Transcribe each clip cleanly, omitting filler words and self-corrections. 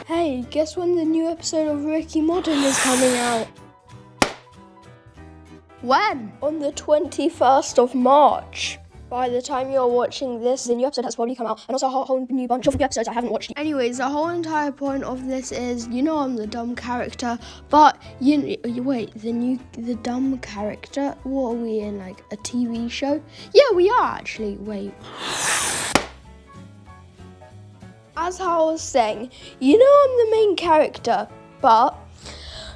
Hey, guess when the new episode of Ricky Modern is coming out? When? On the 21st of March. By the time you're watching this, the new episode has probably come out, and also a whole new bunch of episodes I haven't watched. Anyways, the whole entire point of this is, I'm the dumb character, but wait, the dumb character? What are we in, like a TV show? Yeah, we are actually. Wait. As I was saying, I'm the main character, but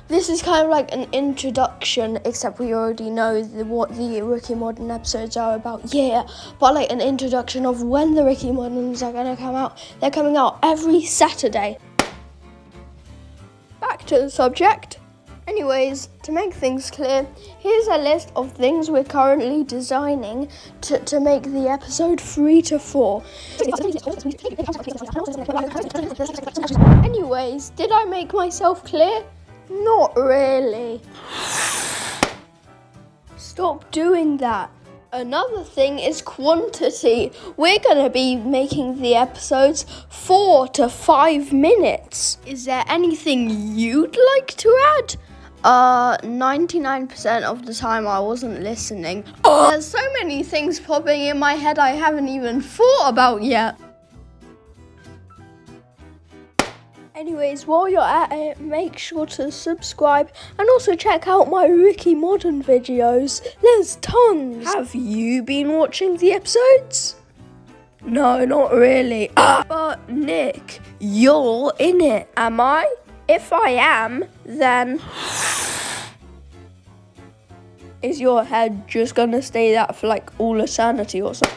this is kind of like an introduction, except we already know what the Ricky Modern episodes are about. Yeah, but like an introduction of when the Ricky Moderns are going to come out. They're coming out every Saturday. Back to the subject. Anyways, to make things clear, here's a list of things we're currently designing to make the episode 3 to 4. Anyways, did I make myself clear? Not really. Stop doing that. Another thing is quantity. We're going to be making the episodes 4 to 5 minutes. Is there anything you'd like to add? 99% of the time I wasn't listening. There's so many things popping in my head I haven't even thought about yet. Anyways, while you're at it, make sure to subscribe and also check out my Ricky Modern videos. There's tons. Have you been watching the episodes? No, not really. But Nick, you're in it. Am I? If I am, then is your head just gonna stay that for like all eternity or something?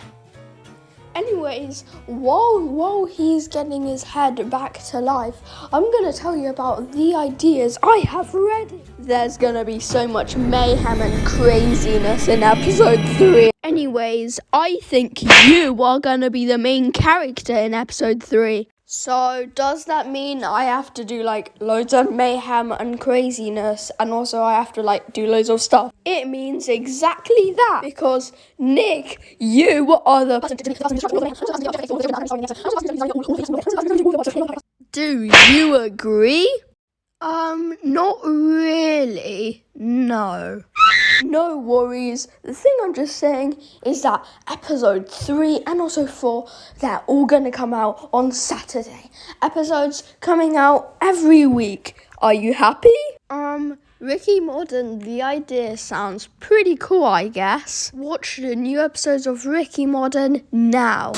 Anyways, while he's getting his head back to life, I'm going to tell you about the ideas I have ready. There's going to be so much mayhem and craziness in episode 3. Anyways, I think you are going to be the main character in episode 3. So, does that mean I have to do, loads of mayhem and craziness, and also I have to, do loads of stuff? It means exactly that, because, Nick, you are the person to... Do you agree? Not really, no. No worries. The thing I'm just saying is that episode 3 and also 4, they're all going to come out on Saturday. Episodes coming out every week. Are you happy? Ricky Modern, the idea sounds pretty cool, I guess. Watch the new episodes of Ricky Modern now.